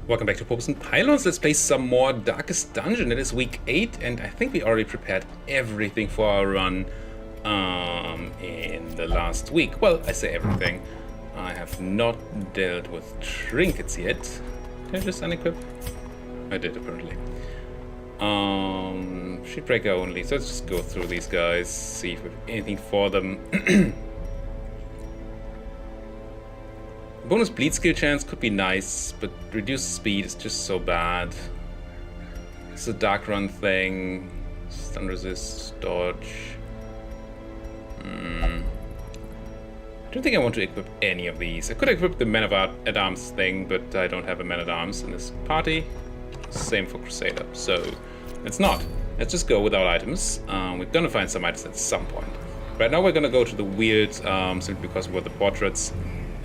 Welcome back to Popes and Pylons. Let's play some more Darkest Dungeon. It is week 8, and I think we already prepared everything for our run in the last week. Well, I say everything. I have not dealt with trinkets yet. Did I just unequip? I did, apparently. Sheetbreaker only. So let's just go through these guys, see if we have anything for them. Bonus bleed skill chance could be nice, but reduced speed is just so bad. It's a dark run thing. Stun resist, dodge. I don't think I want to equip any of these. I could equip the Man at Arms thing, but I don't have a Man at Arms in this party. Same for Crusader, so let's not. Let's just go without items. We're gonna find some items at some point. Right now we're gonna go to the weird, simply because we're the portraits.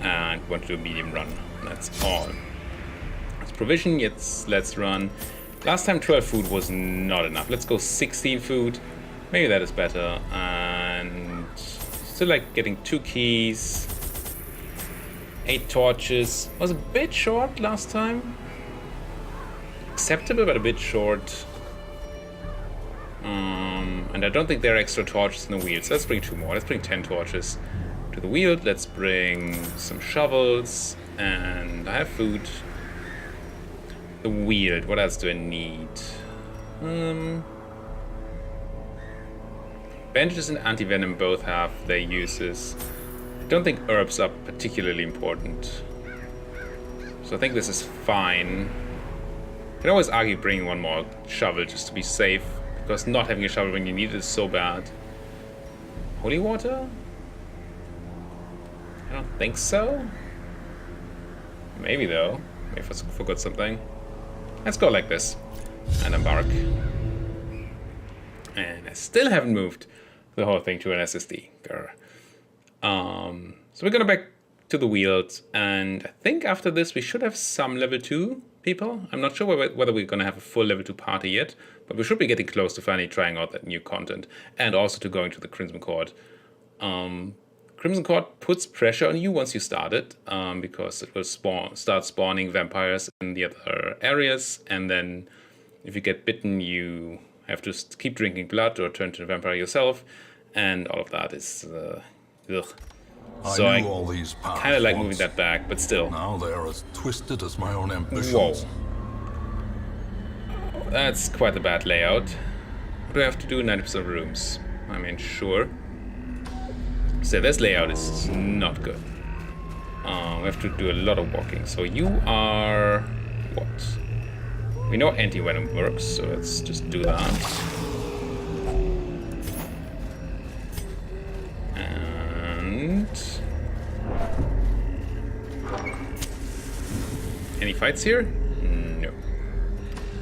And want to do a medium run. That's all. Let's provision. Let's run. Last time 12 food was not enough. Let's go 16 food. Maybe that is better. And still like getting 2 keys. 8 torches. Was a bit short last time. Acceptable, but a bit short. And I don't think there are extra torches in the wheel. So let's bring 2 more. Let's bring 10 torches. To the wheel, let's bring some shovels, and I have food. The wheel, what else do I need? Bandages and anti-venom both have their uses. I don't think herbs are particularly important, so I think this is fine. I can always argue bringing 1 more shovel just to be safe, because not having a shovel when you need it is so bad. Holy water? I don't think so. Maybe though. Maybe I forgot something. Let's go like this. And embark. And I still haven't moved the whole thing to an SSD. Grr. So we're gonna back to the wheels, and I think after this we should have some level 2 people. I'm not sure whether we're gonna have a full level 2 party yet, but we should be getting close to finally trying out that new content, and also to going to the Crimson Court. Crimson Court puts pressure on you once you start it, because it will start spawning vampires in the other areas, and then if you get bitten, you have to keep drinking blood or turn to a vampire yourself, and all of that is ugh. So I kind of like moving that back, but still. Now they are as twisted as my own ambitions. Whoa. That's quite a bad layout. What do I have to do? 90% rooms. I mean, sure. So this layout is not good. We have to do a lot of walking. So you are what? We know anti-venom works, so let's just do that. And any fights here? No.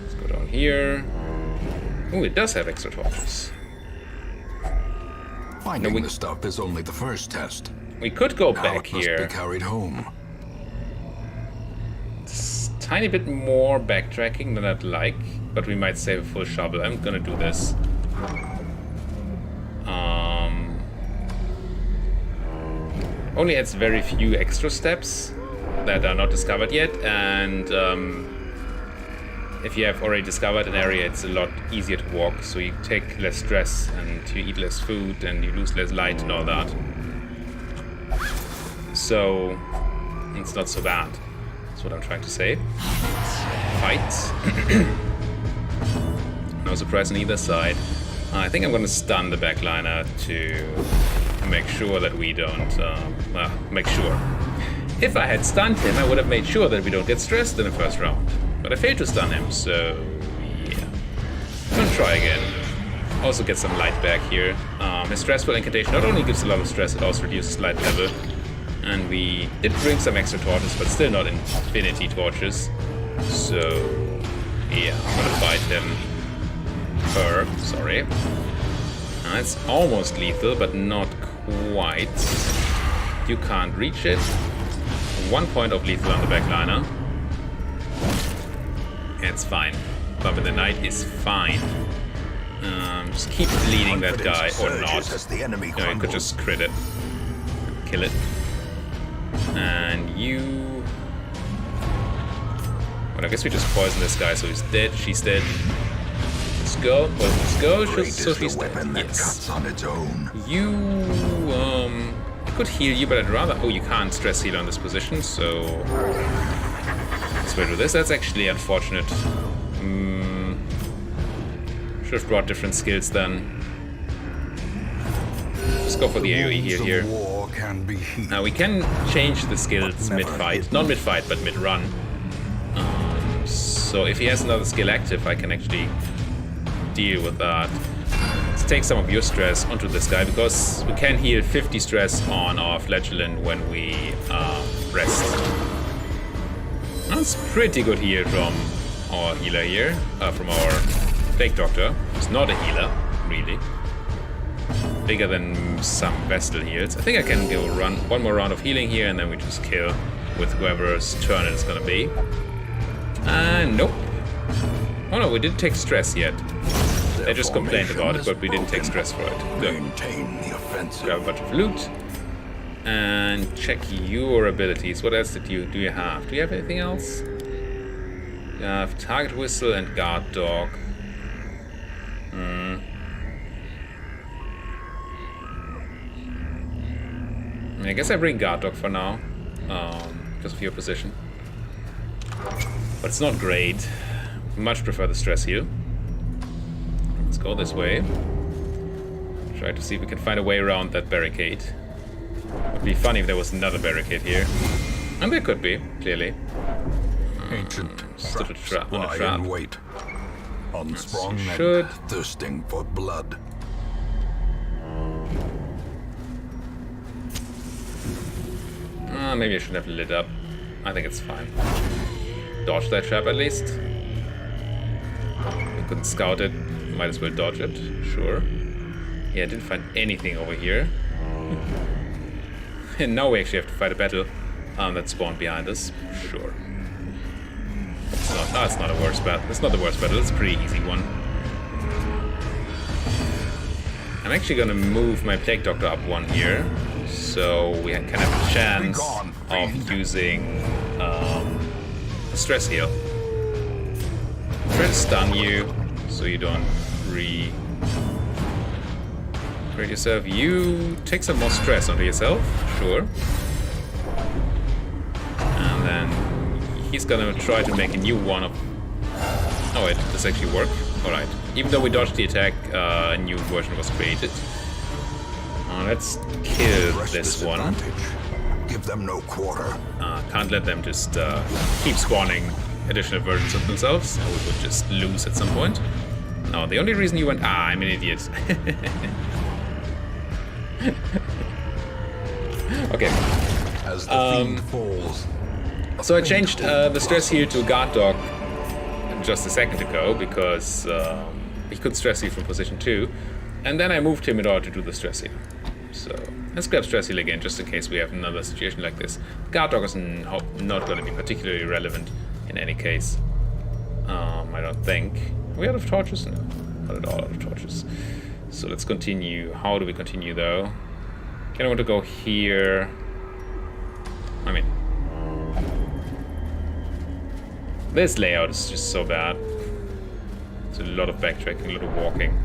Let's go down here. Oh, it does have extra torches. Finding the stuff is only the first test. We could go Now back it must here. be carried home. It's a tiny bit more backtracking than I'd like, but we might save a full shovel. I'm gonna do this. Only adds very few extra steps that are not discovered yet, and if you have already discovered an area, it's a lot easier to walk, so you take less stress and you eat less food and you lose less light and all that. So it's not so bad. That's what I'm trying to say. Fight. No surprise on either side. I think I'm going to stun the backliner to make sure that we don't, well, make sure. If I had stunned him, I would have made sure that we don't get stressed in the first round. But I failed to stun him, so yeah. I'm gonna try again. Also get some light back here. His stressful incantation not only gives a lot of stress, it also reduces light level. And we did bring some extra torches, but still not infinity torches. So yeah, I'm gonna fight him. Sorry. It's almost lethal, but not quite. You can't reach it. 1 point of lethal on the backliner. It's fine. Bump in the night is fine. Just keep bleeding that guy, or not. No, you could just crit it. Kill it. And you... But I guess we just poison this guy, so he's dead. She's dead. Let's go. Poison this girl. Great So is the she's dead. weapon that Yes. cuts on its own. You, I could heal you, but I'd rather... Oh, you can't stress heal on this position, so... Let's do this. That's actually unfortunate. Should have brought different skills then. Let's go for the AoE Wounds here. of war can be healed. Now we can change the skills Never mid-fight. hidden. Not mid-fight, but mid-run. So if he has another skill active, I can actually deal with that. Let's take some of your stress onto this guy, because we can heal 50 stress on our flagellant when we rest. That's pretty good heal from our healer here, from our Plague Doctor. He's not a healer, really. Bigger than some Vestal heals. I think I can go run one more round of healing here, and then we just kill with whoever's turn it's gonna be. Nope. Oh no, we didn't take stress yet. They just complained about it, but we didn't take stress for it. Good. Maintain the offensive. Grab a bunch of loot. And check your abilities. What else do you have? Do you have anything else? You have Target Whistle and Guard Dog. I guess I bring Guard Dog for now, because of your position. But it's not great. Much prefer the stress heal. Let's go this way. Try to see if we can find a way around that barricade. Would be funny if there was another barricade here. And there could be, clearly. Ancient Stood traps on a lie trap. in wait. Unsprung you and should. thirsting for blood. Maybe I shouldn't have lit up. I think it's fine. Dodge that trap at least. We couldn't scout it. Might as well dodge it. Sure. Yeah, I didn't find anything over here. And now we actually have to fight a battle that spawned behind us. Sure. It's not a worse battle. It's not the worst battle. It's a pretty easy one. I'm actually gonna move my Plague Doctor up one here, so we can have a chance of using a stress heal. Try to stun you, so you don't re-create yourself. You take some more stress onto yourself, sure. And then he's gonna try to make a new one of... Oh wait, this actually worked? Alright. Even though we dodged the attack, a new version was created. Let's kill Press this one. disadvantage. Give them no quarter. Can't let them just keep spawning additional versions of themselves. We would just lose at some point. No, the only reason you went... I'm an idiot. Okay. As the fiend falls. So I changed the stress heal to Guard Dog just a second ago, because he could stress heal from position 2. And then I moved him in order to do the stress heal. So let's grab stress heal again, just in case we have another situation like this. Guard Dog is not going to be particularly relevant in any case. I don't think. Are we out of torches? No, not at all out of torches. So let's continue. How do we continue though? Kind of want to go here. I mean, this layout is just so bad. It's a lot of backtracking, a lot of walking.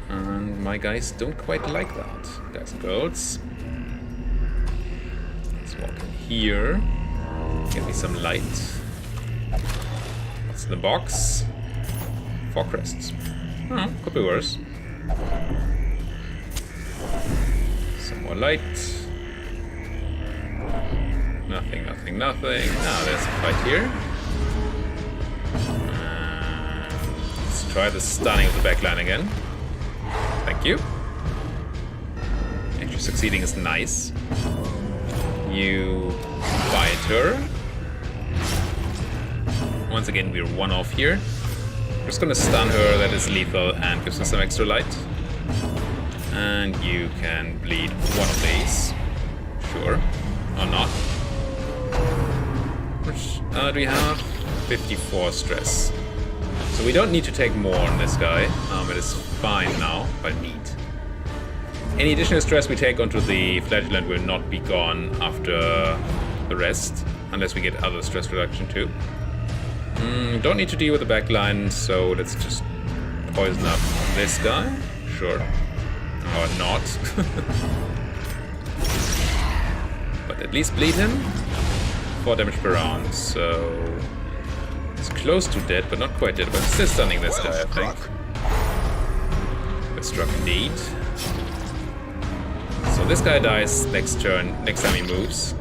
And my guys don't quite like that, guys and girls. Let's walk in here. Get me some light. What's in the box? 4 crests. Oh, could be worse. Some more light. Nothing, nothing, nothing. Now there's a fight here. Let's try the stunning of the backline again. Thank you. Actually succeeding is nice. You bite her. Once again, we're 1 off here. We're just gonna stun her, that is lethal, and gives us some extra light. And you can bleed 1 of these. Sure. Or not. Which do we have? 54 stress. So we don't need to take more on this guy. It is fine now, but neat. Any additional stress we take onto the flagellant will not be gone after the rest, unless we get other stress reduction too. Don't need to deal with the back line, so let's just poison up this guy. Sure. Or not. But at least bleed him. 4 damage per round, so... He's close to dead, but not quite dead. But still stunning this guy, I think. Good struck indeed. So this guy dies next turn, next time he moves.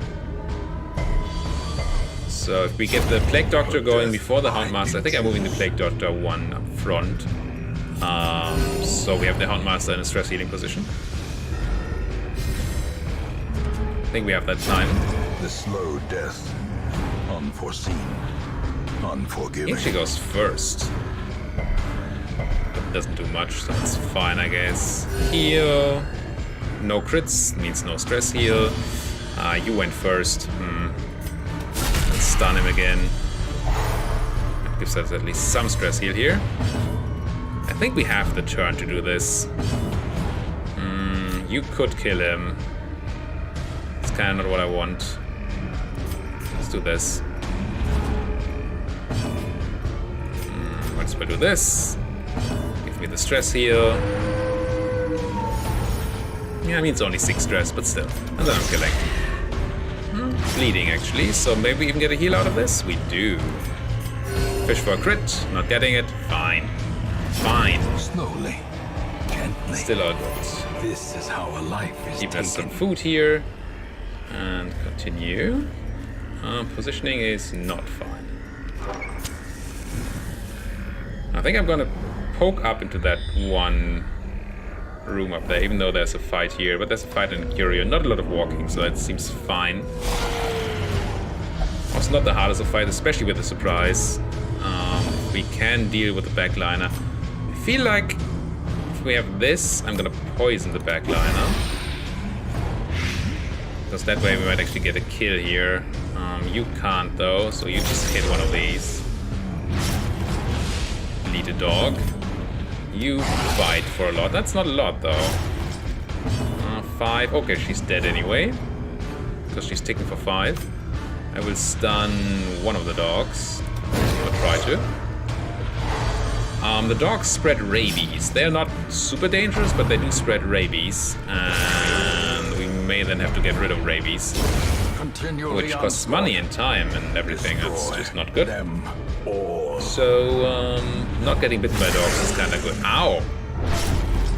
So if we get the Plague Doctor going before the Houndmaster, I think I'm moving the Plague Doctor 1 up front. So we have the Houndmaster in a stress healing position. I think we have that time. The slow death. Unforeseen. Unforgiving. He actually goes first. But doesn't do much, so it's fine, I guess. Heal. No crits means no stress heal. You went first. Let's stun him again. That gives us at least some stress heal here. I think we have the turn to do this. You could kill him. It's kind of not what I want. Let's do this. Let's do this. Give me the stress heal. Yeah, I mean it's only 6 stress, but still. And then I'm killing. Bleeding actually, so maybe we even get a heal out of this? We do. Fish for a crit, not getting it. Fine. Fine. Slowly. Gently. Still all good. This is how a life is Keep us some taken. food here. And continue. Positioning is not fine. I think I'm gonna poke up into that one room up there, even though there's a fight here. But there's a fight in Curio. Not a lot of walking, so that seems fine. Also not the hardest of fight, especially with the surprise. We can deal with the backliner. I feel like if we have this, I'm gonna poison the backliner. Because that way we might actually get a kill here. You can't though, so you just hit one of these. Lead a dog. You fight for a lot. That's not a lot though. 5. Okay, she's dead anyway. Because she's ticking for 5. I will stun one of the dogs. Or try to. The dogs spread rabies. They're not super dangerous, but they do spread rabies. And we may then have to get rid of rabies. Which costs money and time and everything. That's just not good. So, not getting bitten by dogs is kind of good. Ow!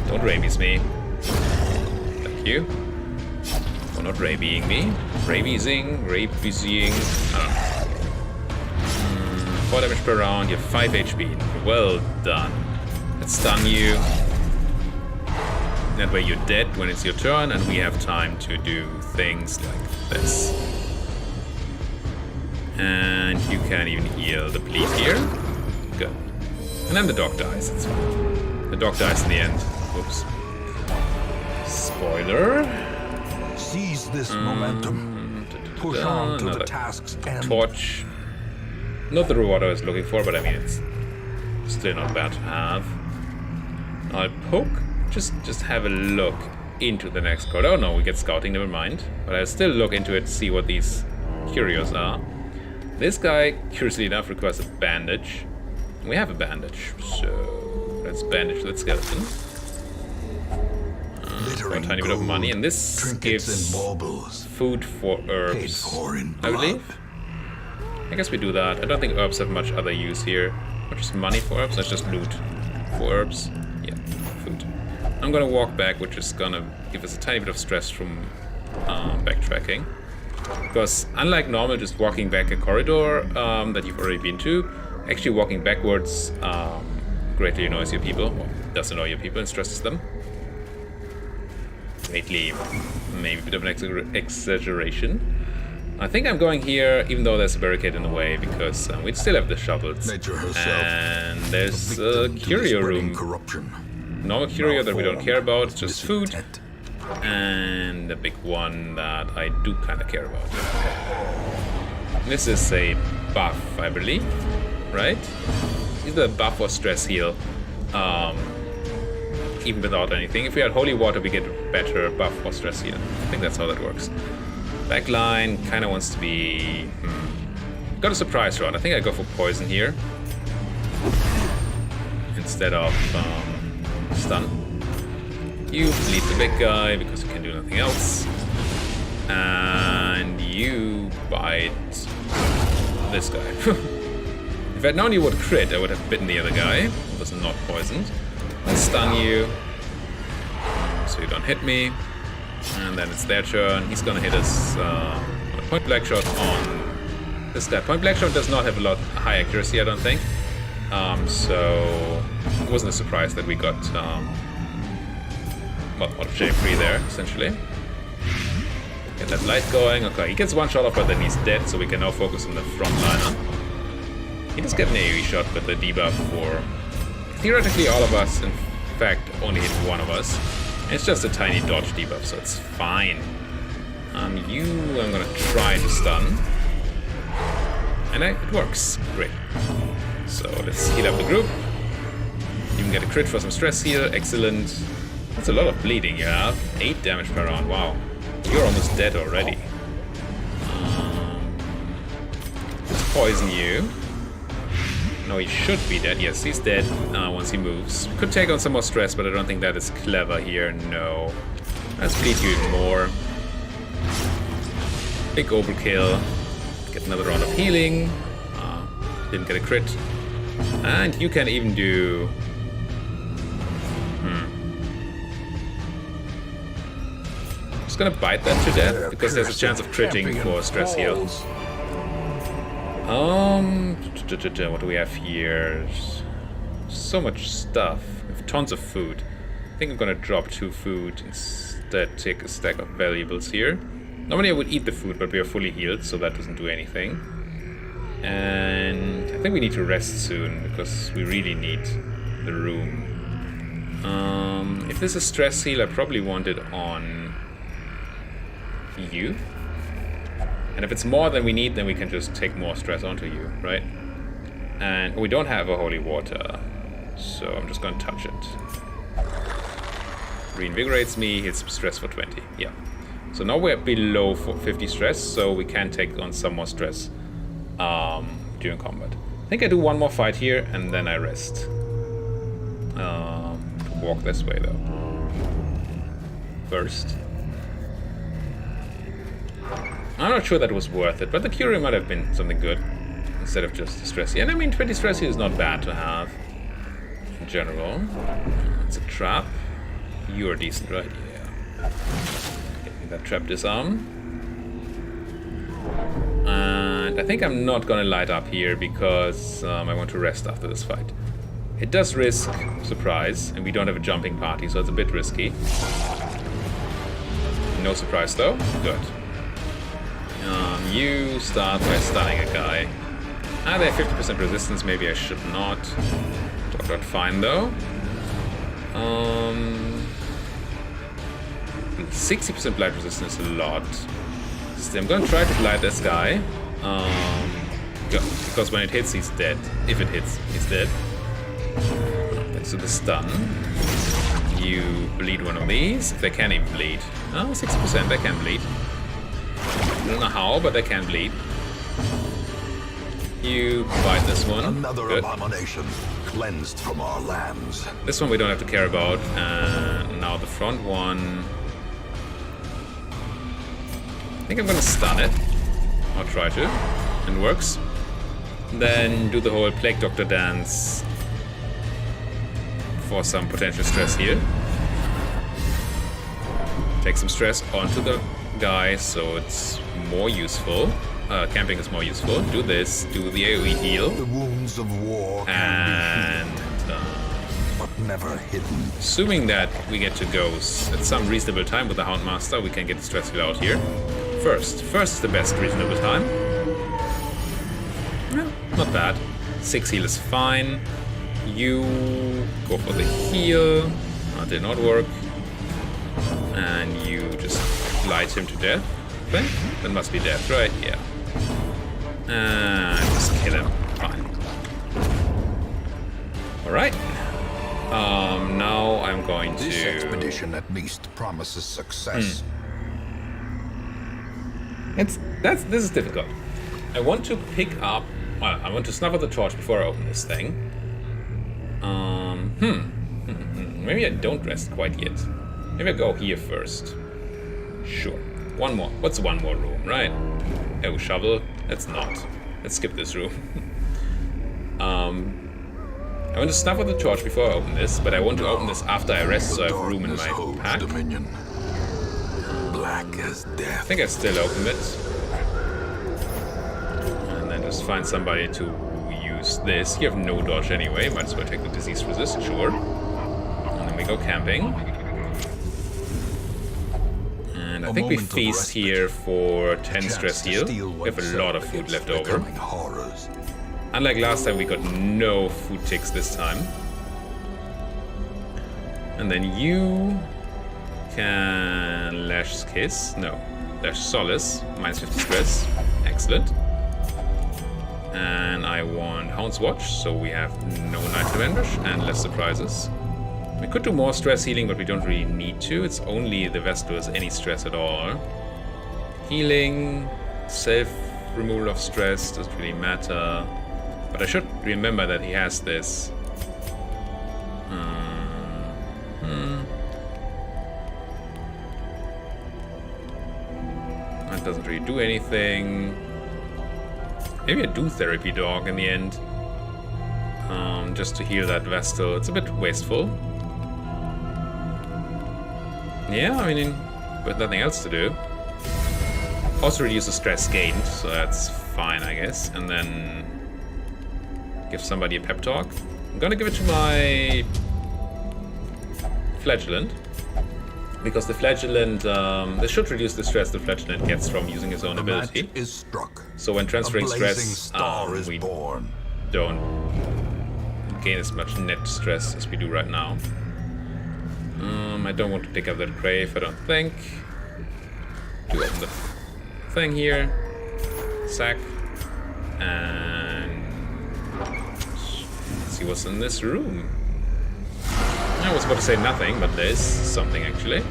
Don't rabies me. Thank you. For not rabiesing me. Rabiesing. I don't know. 4 damage per round, you have 5 HP. Well done. Let's stun you. That way you're dead when it's your turn, and we have time to do things like this. And you can even heal the bleed here. Good. And then the dog dies. It's fine. The dog dies in the end. Oops. Spoiler. Seize this momentum. Push on to the task's end. Torch. Not the reward I was looking for, but I mean it's still not bad to have. I'll poke. Just have a look into the next card. Oh no, we get scouting, never mind. But I'll still look into it, see what these curios are. This guy, curiously enough, requires a bandage. We have a bandage, so let's bandage that skeleton. For a tiny bit of money, and this gives food for herbs, I believe. I guess we do that. I don't think herbs have much other use here. Or just money for herbs, let's just loot for herbs. Yeah, food. I'm gonna walk back, which is gonna give us a tiny bit of stress from backtracking. Because unlike normal, just walking back a corridor that you've already been to, actually walking backwards greatly annoys your people. Well, does annoy your people and stresses them. Lately, maybe a bit of an exaggeration. I think I'm going here, even though there's a barricade in the way, because we still have the shovels. And there's a curio room. Normal curio that we don't care about, just food. And the big one that I do kind of care about. This is a buff, I believe, right? Either a buff or stress heal, even without anything. If we had holy water, we get a better buff or stress heal. I think that's how that works. Backline kind of wants to be got a surprise round. I think I go for poison here instead of stun. You bleed the big guy because you can do nothing else. And you bite this guy. If I'd known you would crit, I would have bitten the other guy. He was not poisoned. I stun you, so you don't hit me. And then it's their turn. He's gonna hit us a point blank shot on this guy. Point blank shot does not have a lot high accuracy, I don't think. So it wasn't a surprise that we got well, out of shame free there, essentially. Get that light going. Okay, he gets one shot off, but then he's dead, so we can now focus on the frontliner. He does get an AoE shot with the debuff for theoretically all of us. In fact, only hit one of us. And it's just a tiny dodge debuff, so it's fine. You, I'm gonna try to stun. And it works. Great. So let's heal up the group. You can get a crit for some stress heal. Excellent. That's a lot of bleeding you have. 8 damage per round. Wow. You're almost dead already. Let's poison you. No, he should be dead. Yes, he's dead once he moves. Could take on some more stress, but I don't think that is clever here. No. Let's bleed you even more. Big overkill. Get another round of healing. Didn't get a crit. And you can even do... Just gonna bite that to death, because there's a chance of critting for stress heal. What do we have here? So much stuff. We have tons of food. I think I'm gonna drop 2 food, instead take a stack of valuables here. Normally I would eat the food, but we are fully healed, so that doesn't do anything. And I think we need to rest soon, because we really need the room. If this is stress heal, I probably want it on you. And if it's more than we need, then we can just take more stress onto you, right? And we don't have a holy water, so I'm just gonna touch it. Reinvigorates me, hits stress for 20, yeah. So now we're below 50 stress, so we can take on some more stress during combat. I think I do one more fight here, and then I rest. Walk this way, though. First. I'm not sure that was worth it, but the Curie might have been something good instead of just stress. And I mean, 20 stress is not bad to have in general. It's a trap. You are decent, right? Yeah. Get me that trap disarm. And I think I'm not gonna light up here because I want to rest after this fight. It does risk surprise, and we don't have a jumping party, so it's a bit risky. No surprise though. Good. You start by stunning a guy. They have 50% resistance, maybe I should not. Worked out fine though. 60% blight resistance is a lot. So I'm gonna try to blight this guy. Because when it hits, he's dead. If it hits, he's dead. Thanks to the stun. You bleed one of these. They can even bleed. 60% they can bleed. I don't know how, but they can bleed. You bite this one. Another Good. abomination cleansed from our lands. This one we don't have to care about. And now the front one. I think I'm gonna stun it. I'll try to. It works. Then do the whole Plague Doctor dance for some potential stress here. Take some stress onto the guy, so it's more useful. Camping is more useful. Do this. Do the AoE heal. The wounds of war And but never hidden. assuming that we get to go at some reasonable time with the Houndmaster, we can get the stress heal out here. First is the best reasonable time. No, not bad. 6 heal is fine. You go for the heal. That did not work. And you just light him to death. Okay? That must be death, right? Yeah. And just kill him. Fine. Alright. Now I'm going to... This expedition at least promises success. This is difficult. I want to pick up... Well, I want to snuff out the torch before I open this thing. Maybe I don't rest quite yet. Maybe I go here first. Sure. One more. What's one more room, right? Oh, shovel. Let's not. Let's skip this room. I want to snuff out the torch before I open this, but I want to open this after I rest so I have room in my pack. Dominion. Black as I death. think I still open it. And then just find somebody to use this. You have no dodge anyway, might as well take the disease resist, sure. And then we go camping. And I think we feast here for 10 stress heal. We have a lot of food left over. Horrors. Unlike last time, we got no food ticks this time. And then you can Lash Kiss. No, Lash Solace. Minus 50 stress. Excellent. And I want Hound's Watch, so we have no Nighttime Ambush and less surprises. We could do more stress healing, but we don't really need to. It's only the Vestal has any stress at all. Healing, self-removal of stress, doesn't really matter. But I should remember that he has this. That doesn't really do anything. Maybe I do Therapy Dog in the end. Just to heal that Vestal. It's a bit wasteful. Yeah, I mean, with nothing else to do. Also reduces stress gained, so that's fine, I guess. And then give somebody a pep talk. I'm gonna give it to my Flagellant. Because the Flagellant, this should reduce the stress the Flagellant gets from using his own ability. Match is struck. So when transferring A blazing stress, star is we born. don't gain as much net stress as we do right now. I don't want to pick up that grave, I don't think. Do open the thing here. Sack. And let's see what's in this room. I was about to say nothing, but there's something actually.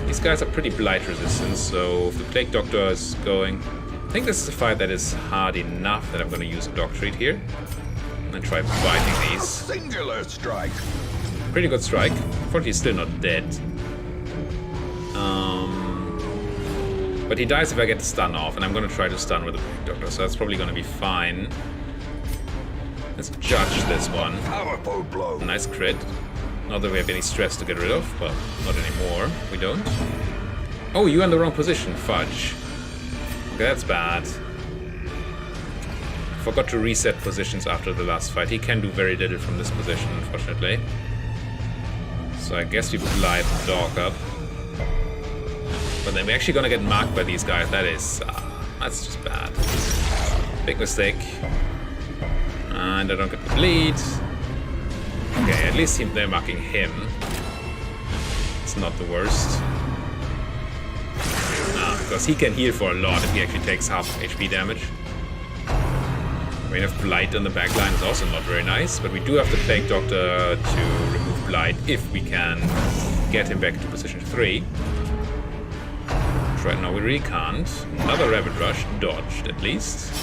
These guys are pretty blight resistant, so if the Plague Doctor is going... I think this is a fight that is hard enough that I'm going to use a Dog Treat here. And try biting these. Singular strike. Pretty good strike. Unfortunately, he's still not dead. But he dies if I get the stun off, and I'm going to try to stun with the Plague Doctor, so that's probably going to be fine. Let's judge this one. Powerful blow. Nice crit. Not that we have any stress to get rid of, but not anymore. We don't. Oh, you're in the wrong position. Fudge. Okay, that's bad. Forgot to reset positions after the last fight. He can do very little from this position, unfortunately. So I guess we blight the dog up. But then we're actually gonna get marked by these guys. That's just bad. Big mistake. And I don't get the bleed. Okay, at least they're marking him. It's not the worst. Because he can heal for a lot if he actually takes half HP damage. We have Blight on the back line is also not very nice, but we do have the Plague Doctor to remove Blight if we can get him back to position 3. Which right now we really can't. Another Rabbit Rush, dodged at least.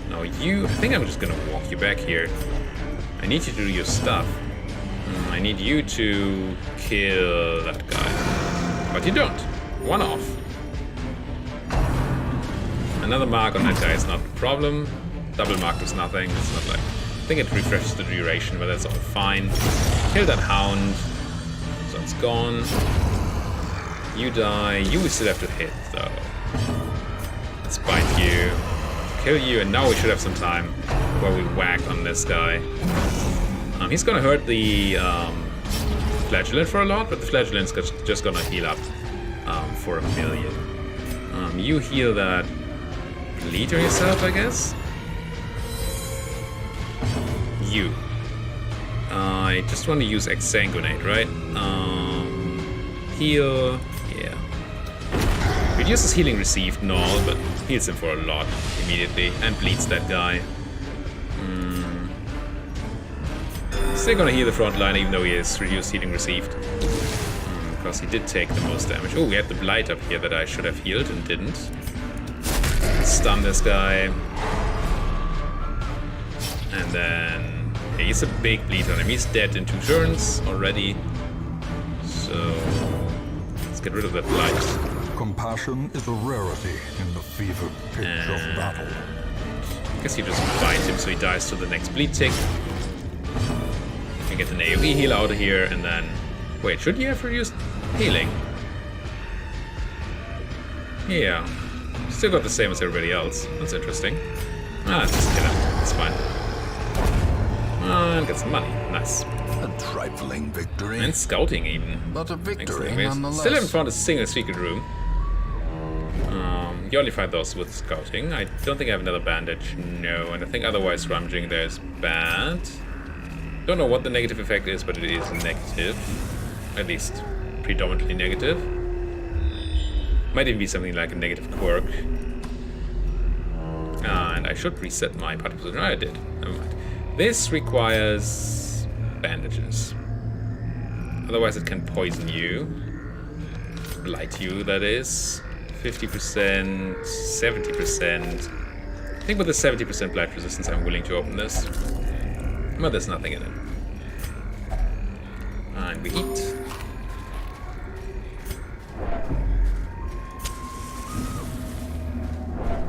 Now I think I'm just gonna walk you back here. I need you to do your stuff. I need you to kill that guy. But you don't. One off. Another mark on that guy is not a problem. Double mark is nothing. It's not like... I think it refreshes the duration, but that's all fine. Kill that hound. So it's gone. You die. You still have to hit, though. Let's bite you. Kill you, and now we should have some time where we whack on this guy. He's gonna hurt the Flagellant for a lot, but the Flagellant's just gonna heal up for 1,000,000. You heal that bleed on yourself, I guess? You. I just want to use Exsanguinate, right? Heal. Yeah. Reduces healing received, null, but heals him for a lot immediately and bleeds that guy. Still gonna heal the front line even though he has reduced healing received. Because he did take the most damage. Oh, we had the blight up here that I should have healed and didn't. stun this guy. And then he's a big bleed on him. He's dead in 2 turns already. So let's get rid of that blight. Compassion is a rarity in the fever pitch of battle. I guess you just bite him so he dies to the next bleed tick. You get an AoE heal out of here, and then... Wait, should you have reduced healing? Yeah. Still got the same as everybody else. That's interesting. Let's just kill him. It's fine. And get some money. Nice. A trifling victory. And scouting even. But a victory Excellent. nonetheless. Still haven't found a single secret room. You only find those with scouting. I don't think I have another bandage. No, and I think otherwise rummaging there is bad. Don't know what the negative effect is, but it is negative. At least predominantly negative. Might even be something like a negative quirk. And I should reset my party position. I did. Never mind. This requires bandages. Otherwise it can poison you. Blight you, that is. 50%, 70%. I think with the 70% blight resistance I'm willing to open this. But there's nothing in it. And we eat.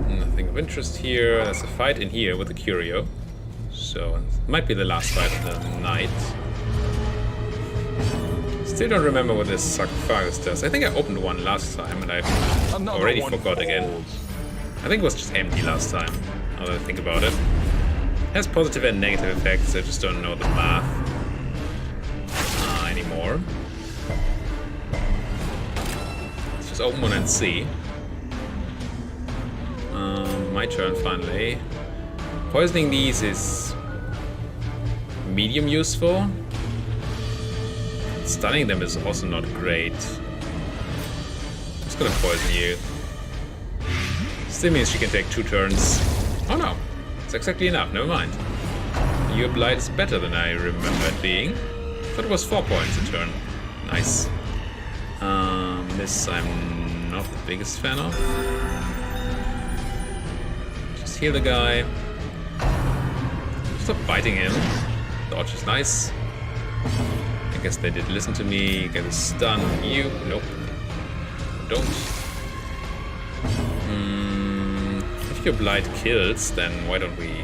Nothing of interest here. There's a fight in here with the Curio. So it might be the last fight of the night. Still don't remember what this sarcophagus does. I think I opened one last time and I already forgot again. I think it was just empty last time, now that I think about it. It has positive and negative effects, I just don't know the math anymore. Let's just open one and see. My turn finally. Poisoning these is medium useful. Stunning them is also not great. Just gonna poison you. Still means she can take 2 turns. Oh no, it's exactly enough, never mind. Your blight is better than I remember it being. Thought it was 4 points a turn. Nice. This I'm not the biggest fan of. Just heal the guy. Stop biting him. Dodge is nice. I guess they did listen to me. Get a stun. You. Nope. Don't. If your blight kills, then why don't we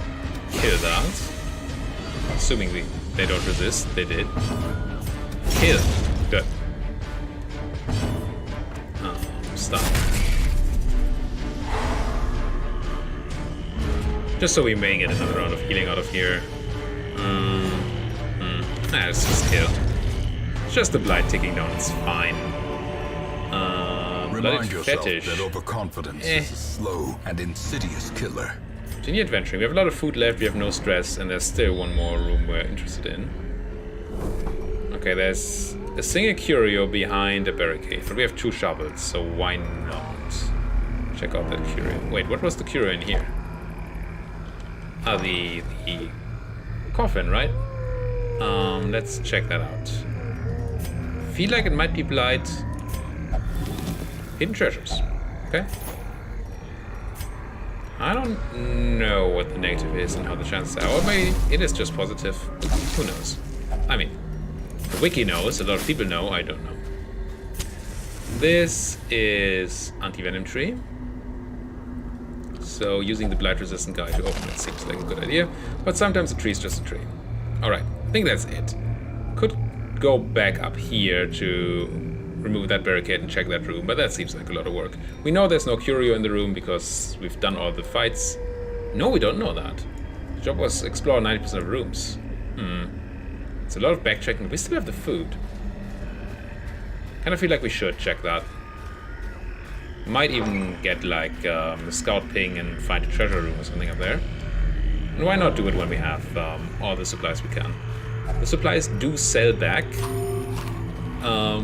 kill that? Assuming they don't resist. They did. Kill. Good. Stun. Just so we may get another round of healing out of here. Let's just kill. Just the blight ticking down, it's fine. Remind yourself fetish. that overconfidence is a slow and insidious killer. Continue adventuring. We have a lot of food left, we have no stress, and there's still one more room we're interested in. Okay, there's a single curio behind a barricade, but we have 2 shovels, so why not? Check out that curio. Wait, what was the curio in here? Ah, the coffin, right? Let's check that out. Feel like it might be blight. Hidden treasures. Okay. I don't know what the negative is and how the chances are. Or maybe it is just positive. Who knows? I mean, the wiki knows. A lot of people know. I don't know. This is anti-venom tree. So using the blight resistant guy to open it seems like a good idea. But sometimes a tree is just a tree. Alright, I think that's it. Could go back up here to remove that barricade and check that room, but that seems like a lot of work. We know there's no curio in the room because we've done all the fights. No, we don't know that. The job was explore 90% of rooms. It's a lot of backchecking. We still have the food. Kind of feel like we should check that. Might even get like a scout ping and find a treasure room or something up there. And why not do it when we have all the supplies we can? The supplies do sell back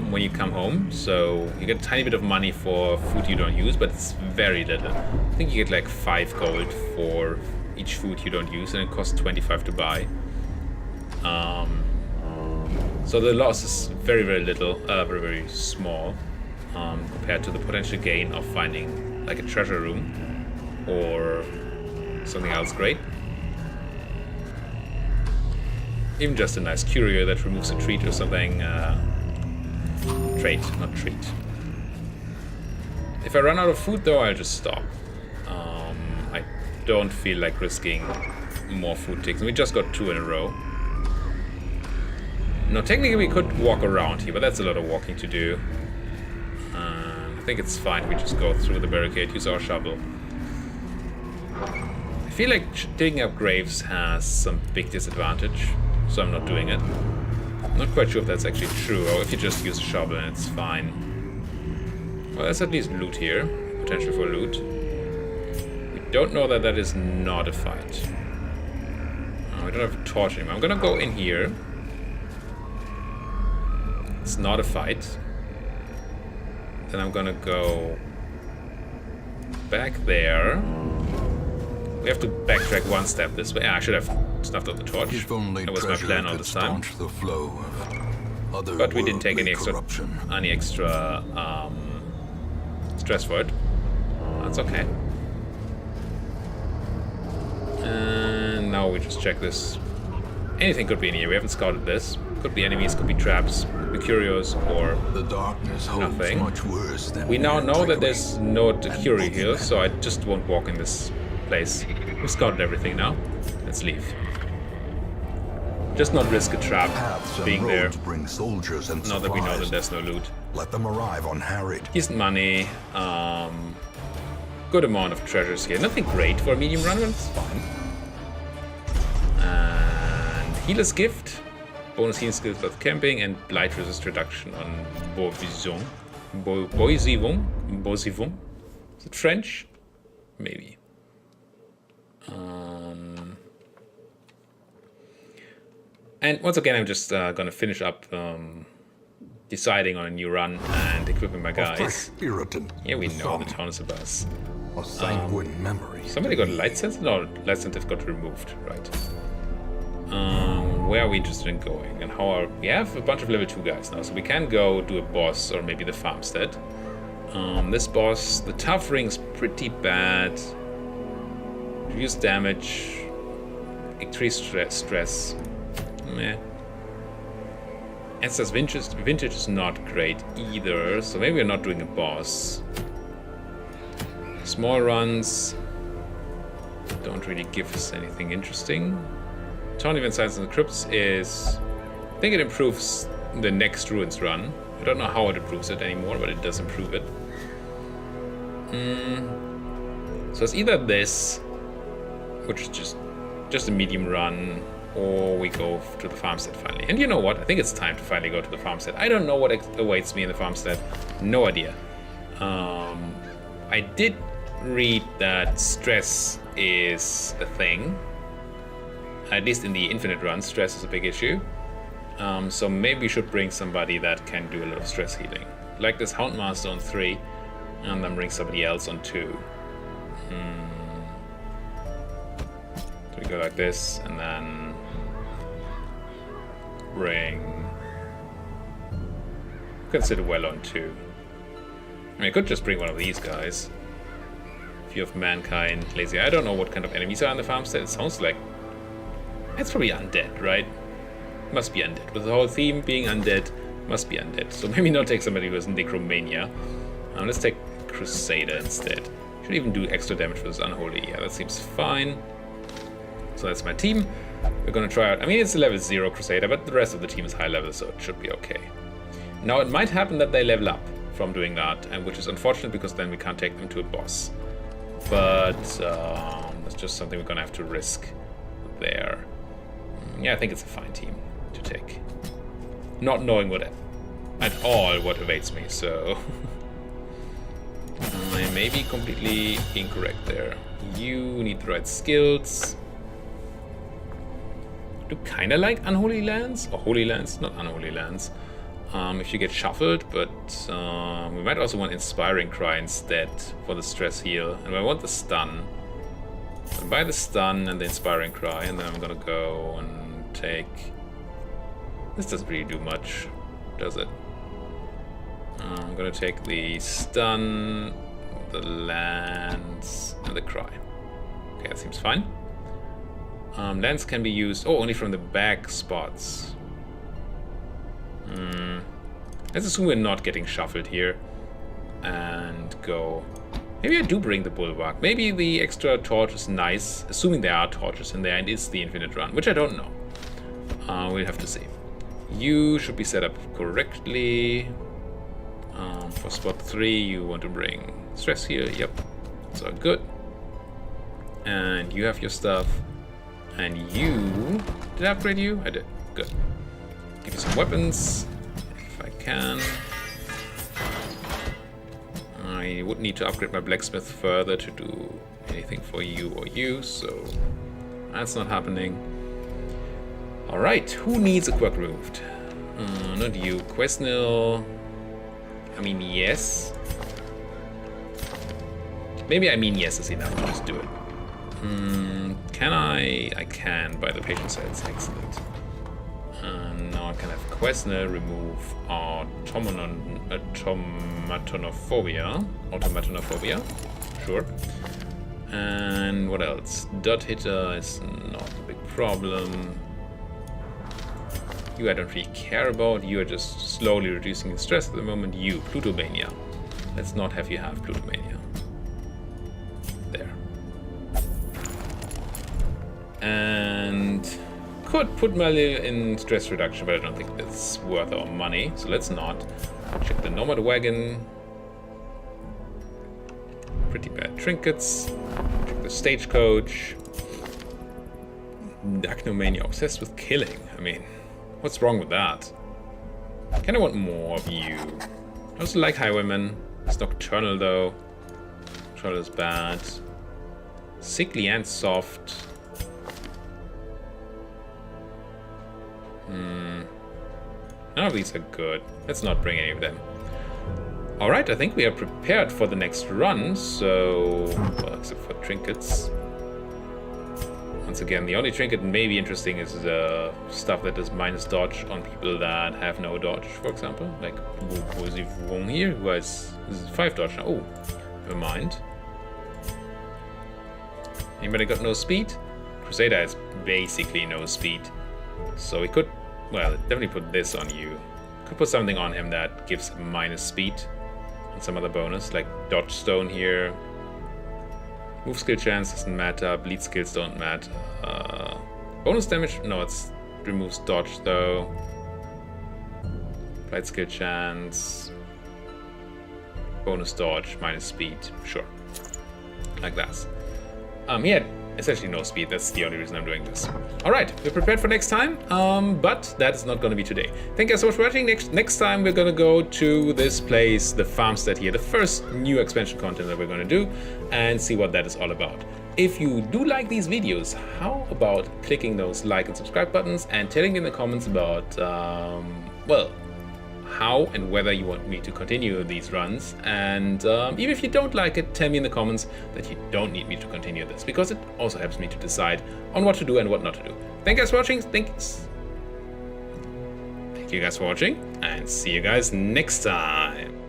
when you come home, so you get a tiny bit of money for food you don't use, but it's very little. I think you get like 5 gold for each food you don't use, and it costs 25 to buy. So the loss is very, very little, very, very small compared to the potential gain of finding like a treasure room. or something else great. Even just a nice curio that removes a treat or something. Trait, not treat. If I run out of food though, I'll just stop. I don't feel like risking more food ticks. We just got 2 in a row. Now technically we could walk around here, but that's a lot of walking to do. I think it's fine if we just go through the barricade, use our shovel. I feel like digging up graves has some big disadvantage, so I'm not doing it. I'm not quite sure if that's actually true, or if you just use a shovel and it's fine. Well, there's at least loot here, potential for loot. We don't know that that is not a fight. We don't have a torch anymore. I'm gonna go in here. It's not a fight. Then I'm gonna go back there. We have to backtrack 1 step this way. I should have snuffed out the torch. If only That was my plan all this time. the flow of But we didn't take any corruption. extra stress for it. That's okay. And now we just check this. Anything could be in here. We haven't scouted this. Could be enemies, could be traps, could be curios, or The darkness holds nothing. much worse than we now mere know that trickery. there's no curio here, so I just won't walk in this place. We've scouted everything now. Let's leave. Just not risk a trap Paths and being there. roads bring soldiers and Now that we know that supplies. there's no loot. Let them arrive unharried. Decent money. Good amount of treasures here. Nothing great for a medium run, but it's fine. And Healer's Gift. Bonus healing skills with camping and blight resist reduction on Boisivon. Boisivon? Is it French? Maybe. And once again, I'm just gonna finish up deciding on a new run and equipping my A fresh guys. spirit and Yeah, we know song, the town is a buzz. a sanguine memory. Somebody got a light sensitive? No, light sensitive got removed, right. Where are we interested in going? And how are... We have a bunch of level 2 guys now, so we can go do a boss or maybe the farmstead. This boss, the tough ring's pretty bad. Reduce damage. Increase stress. Meh. Estes vintage is not great either, so maybe we're not doing a boss. Small runs don't really give us anything interesting. Town event Signs and Crypts is... I think it improves the next Ruins run. I don't know how it improves it anymore, but it does improve it. So it's either this, which is just a medium run, or we go to the farmstead finally. And you know what? I think it's time to finally go to the farmstead. I don't know what awaits me in the farmstead. No idea. I did read that stress is a thing. At least in the infinite run, stress is a big issue. So maybe we should bring somebody that can do a lot of stress healing. Like this Houndmaster on 3, and then bring somebody else on 2. So we go like this, and then bring... Consider well on 2. I mean, I could just bring one of these guys. Few of Mankind, Lazy. I don't know what kind of enemies are in the farmstead. It sounds like... It's probably undead, right? Must be undead. With the whole theme being undead, must be undead. So maybe not take somebody who has Necromania. Let's take Crusader instead. Should even do extra damage for this Unholy. Yeah, that seems fine. So that's my team. We're gonna try out... I mean, it's a level 0 Crusader, but the rest of the team is high level, so it should be okay. Now, it might happen that they level up from doing that, and which is unfortunate because then we can't take them to a boss. But that's just something we're gonna have to risk there. Yeah, I think it's a fine team to take. Not knowing what at all what awaits me, so I may be completely incorrect there. You need the right skills. I do kind of like Unholy Lands, or Holy Lands, not Unholy Lands. If you get shuffled, but we might also want Inspiring Cry instead for the stress heal, and I want the stun. So buy the stun and the Inspiring Cry, and then I'm gonna go and take... This doesn't really do much, does it? I'm gonna take the stun, the Lance and the Cry. Okay, that seems fine. Lance can be used... Oh, only from the back spots. Let's assume we're not getting shuffled here. And go... Maybe I do bring the Bulwark. Maybe the extra torch is nice, assuming there are torches in there and it's the infinite run, which I don't know. We'll have to see. You should be set up correctly. For spot 3, you want to bring stress here. Yep, it's all good. And you have your stuff. And you... Did I upgrade you? I did. Good. Give you some weapons, if I can. I would need to upgrade my blacksmith further to do anything for you or you, so that's not happening. Alright, who needs a quirk removed? Not you. Quesnil. I mean, yes. Maybe I mean yes is enough to just do it. Can I? I can by the patient cells. Excellent. Now I can have Quesnil remove automatonophobia. Sure. And what else? Dot hitter is not a big problem. You I don't really care about. You are just slowly reducing the stress at the moment. You, Plutomania. Let's not have you have Plutomania. There. And could put Melly in stress reduction, but I don't think that's worth our money. So let's not. Check the Nomad Wagon. Pretty bad trinkets. Check the stagecoach. Dacnomania, obsessed with killing. I mean, what's wrong with that? Kinda want more of you. I also like Highwayman. It's nocturnal though. Nocturnal is bad. Sickly and soft. None of these are good. Let's not bring any of them. Alright, I think we are prepared for the next run, so... Well, except for trinkets. Once again, the only trinket may be interesting is stuff that does minus dodge on people that have no dodge, for example. Like Wozy Wong here, who has 5 dodge now. Oh, never mind. Anybody got no speed? Crusader has basically no speed. So we could, well, definitely put this on you. Could put something on him that gives minus speed and some other bonus, like dodge stone here. Move skill chance doesn't matter, bleed skills don't matter. Bonus damage, no, it removes dodge though. Applied skill chance. Bonus dodge, minus speed, sure. Like that. He had essentially no speed, that's the only reason I'm doing this. Alright, we're prepared for next time, but that is not going to be today. Thank you so much for watching. Next time we're going to go to this place, the farmstead here, the first new expansion content that we're going to do, and see what that is all about. If you do like these videos, how about clicking those like and subscribe buttons and telling me in the comments about, well, how and whether you want me to continue these runs, and even if you don't like it, tell me in the comments that you don't need me to continue this, because it also helps me to decide on what to do and what not to do. Thank you guys for watching. Thank you guys for watching, and see you guys next time.